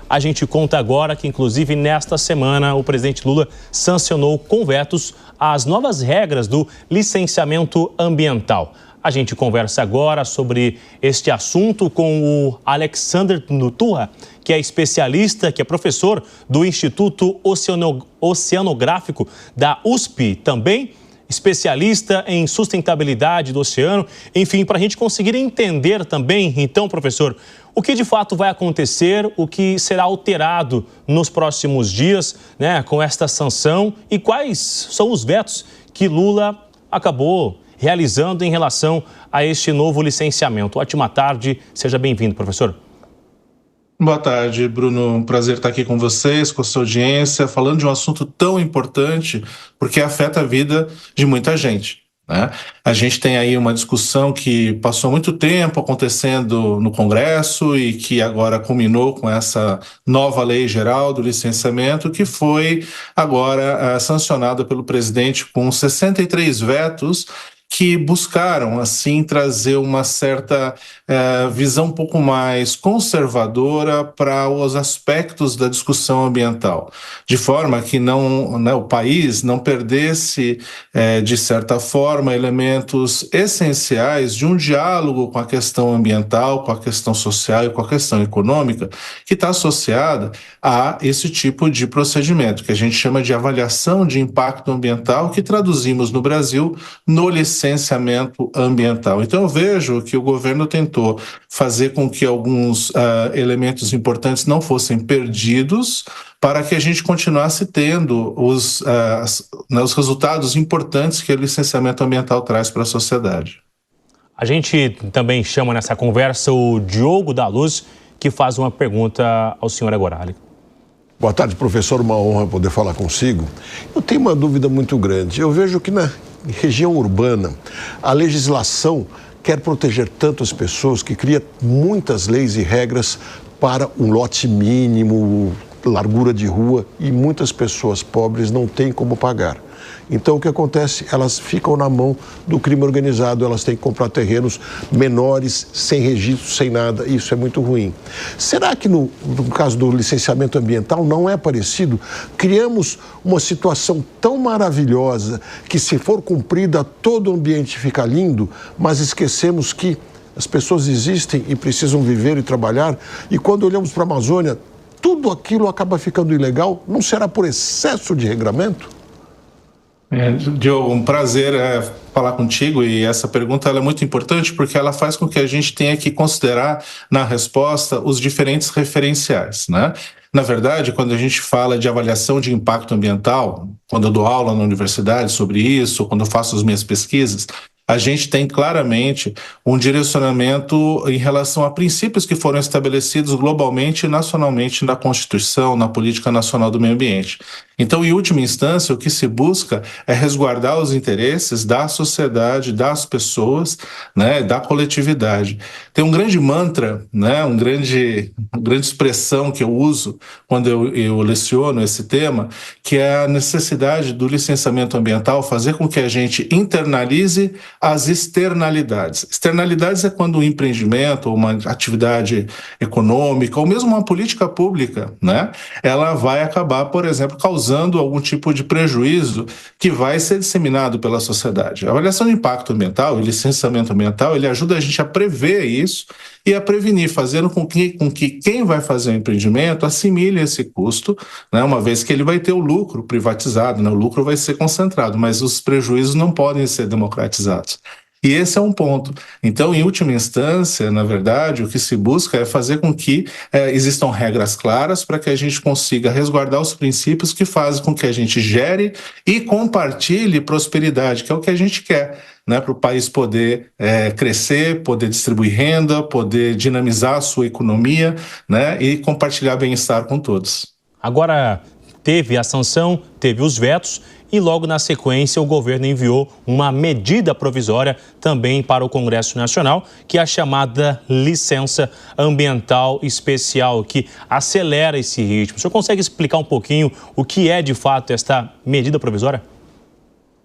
A gente conta agora que, inclusive, nesta semana, o presidente Lula sancionou com vetos as novas regras do licenciamento ambiental. A gente conversa agora sobre este assunto com o Alexander Nuturra, que é especialista, que é professor do Instituto Oceanográfico da USP, também especialista em sustentabilidade do oceano. Enfim, para a gente conseguir entender também, então, professor, o que de fato vai acontecer, o que será alterado nos próximos dias, né, com esta sanção e quais são os vetos que Lula acabou realizando em relação a este novo licenciamento. Ótima tarde, seja bem-vindo, professor. Boa tarde, Bruno. Um prazer estar aqui com vocês, com a sua audiência, falando de um assunto tão importante, porque afeta a vida de muita gente, né? A gente tem aí uma discussão que passou muito tempo acontecendo no Congresso e que agora culminou com essa nova lei geral do licenciamento, que foi agora sancionada pelo presidente com 63 vetos, que buscaram, assim, trazer uma certa visão um pouco mais conservadora para os aspectos da discussão ambiental, de forma que não, né, o país não perdesse, de certa forma, elementos essenciais de um diálogo com a questão ambiental, com a questão social e com a questão econômica, que está associada a esse tipo de procedimento, que a gente chama de avaliação de impacto ambiental, que traduzimos no Brasil no licenciamento ambiental. Então eu vejo que o governo tentou fazer com que alguns elementos importantes não fossem perdidos para que a gente continuasse tendo os resultados importantes que o licenciamento ambiental traz para a sociedade. A gente também chama nessa conversa o Diogo da Luz, que faz uma pergunta ao senhor agora. Boa tarde, professor. Uma honra poder falar consigo. Eu tenho uma dúvida muito grande. Eu vejo que na região urbana a legislação quer proteger tanto as pessoas que cria muitas leis e regras para um lote mínimo, largura de rua, e muitas pessoas pobres não têm como pagar. Então, o que acontece? Elas ficam na mão do crime organizado, elas têm que comprar terrenos menores, sem registro, sem nada, e isso é muito ruim. Será que no caso do licenciamento ambiental não é parecido? Criamos uma situação tão maravilhosa que, se for cumprida, todo o ambiente fica lindo, mas esquecemos que as pessoas existem e precisam viver e trabalhar, e quando olhamos para a Amazônia, tudo aquilo acaba ficando ilegal. Não será por excesso de regramento? Diogo, um prazer falar contigo, e essa pergunta ela é muito importante porque ela faz com que a gente tenha que considerar na resposta os diferentes referenciais, né? Na verdade, quando a gente fala de avaliação de impacto ambiental, quando eu dou aula na universidade sobre isso, quando eu faço as minhas pesquisas, a gente tem claramente um direcionamento em relação a princípios que foram estabelecidos globalmente e nacionalmente na Constituição, na Política Nacional do Meio Ambiente. Então, em última instância, o que se busca é resguardar os interesses da sociedade, das pessoas, né, da coletividade. Tem um grande mantra, né, uma grande expressão que eu uso quando eu leciono esse tema, que é a necessidade do licenciamento ambiental fazer com que a gente internalize as externalidades. Externalidades é quando um empreendimento, uma atividade econômica, ou mesmo uma política pública, né, ela vai acabar, por exemplo, causando algum tipo de prejuízo que vai ser disseminado pela sociedade. A avaliação de impacto ambiental e licenciamento ambiental, ele ajuda a gente a prever isso e a prevenir, fazendo com que quem vai fazer o empreendimento assimile esse custo, né, uma vez que ele vai ter o lucro privatizado, né, o lucro vai ser concentrado, mas os prejuízos não podem ser democratizados. E esse é um ponto. Então, em última instância, na verdade, o que se busca é fazer com que existam regras claras para que a gente consiga resguardar os princípios que fazem com que a gente gere e compartilhe prosperidade, que é o que a gente quer, né, para o país poder crescer, poder distribuir renda, poder dinamizar a sua economia, né, e compartilhar bem-estar com todos. Agora, teve a sanção, teve os vetos, e logo na sequência o governo enviou uma medida provisória também para o Congresso Nacional, que é a chamada licença ambiental especial, que acelera esse ritmo. O senhor consegue explicar um pouquinho o que é de fato esta medida provisória?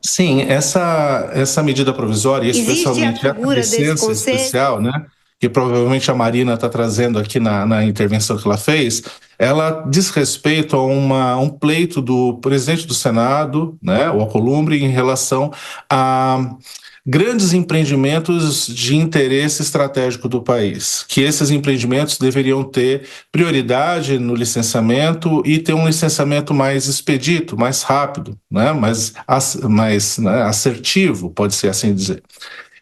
Sim, essa medida provisória, especialmente a licença especial, né, que provavelmente a Marina está trazendo aqui na intervenção que ela fez, ela diz respeito a um pleito do presidente do Senado, né, o Alcolumbre, em relação a grandes empreendimentos de interesse estratégico do país, que esses empreendimentos deveriam ter prioridade no licenciamento e ter um licenciamento mais expedito, mais rápido, né, mais assertivo, pode ser assim dizer.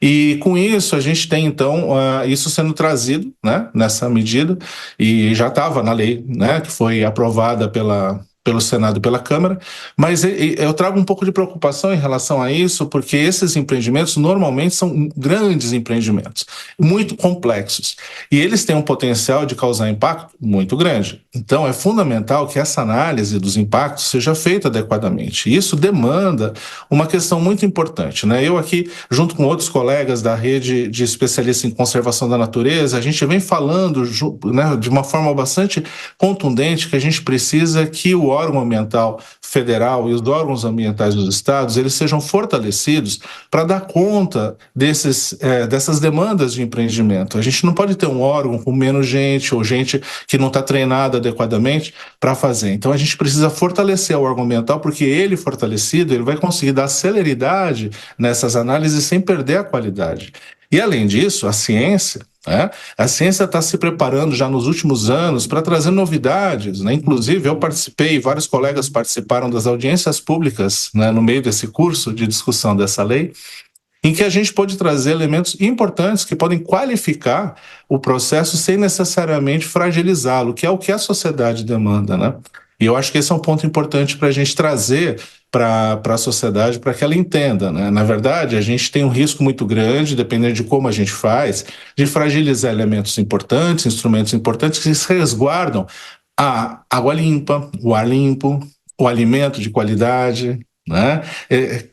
E com isso a gente tem então isso sendo trazido, né, nessa medida, e já estava na lei, né, que foi aprovada pelo Senado e pela Câmara, mas eu trago um pouco de preocupação em relação a isso, porque esses empreendimentos normalmente são grandes empreendimentos, muito complexos, e eles têm um potencial de causar impacto muito grande. Então é fundamental que essa análise dos impactos seja feita adequadamente. Isso demanda uma questão muito importante, né? Eu aqui, junto com outros colegas da rede de especialistas em conservação da natureza, a gente vem falando, né, de uma forma bastante contundente que a gente precisa que o órgão ambiental federal e os órgãos ambientais dos estados, eles sejam fortalecidos para dar conta dessas demandas de empreendimento. A gente não pode ter um órgão com menos gente ou gente que não está treinada adequadamente para fazer. Então a gente precisa fortalecer o órgão ambiental, porque ele fortalecido, ele vai conseguir dar celeridade nessas análises sem perder a qualidade. E além disso, a ciência está se preparando já nos últimos anos para trazer novidades, né? Inclusive, eu participei, vários colegas participaram das audiências públicas, né, no meio desse curso de discussão dessa lei, em que a gente pode trazer elementos importantes que podem qualificar o processo sem necessariamente fragilizá-lo, que é o que a sociedade demanda, né? E eu acho que esse é um ponto importante para a gente trazer para a sociedade, para que ela entenda, né? Na verdade, a gente tem um risco muito grande, dependendo de como a gente faz, de fragilizar elementos importantes, instrumentos importantes que se resguardam a água limpa, o ar limpo, o alimento de qualidade, né?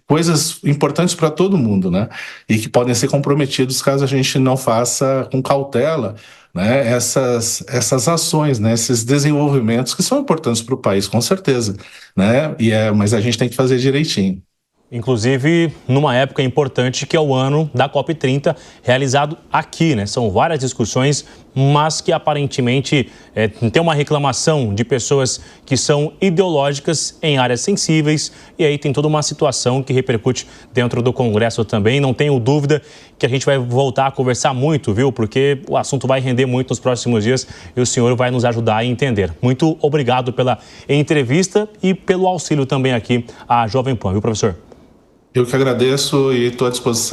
Coisas importantes para todo mundo, né? E que podem ser comprometidos caso a gente não faça com cautela, né, essas ações, né, esses desenvolvimentos que são importantes para o país, com certeza, né? Mas a gente tem que fazer direitinho. Inclusive, numa época importante que é o ano da COP30, realizado aqui, né? São várias discussões, mas que aparentemente tem uma reclamação de pessoas que são ideológicas em áreas sensíveis, e aí tem toda uma situação que repercute dentro do Congresso também. Não tenho dúvida que a gente vai voltar a conversar muito, viu? Porque o assunto vai render muito nos próximos dias e o senhor vai nos ajudar a entender. Muito obrigado pela entrevista e pelo auxílio também aqui à Jovem Pan, viu, professor? Eu que agradeço e estou à disposição.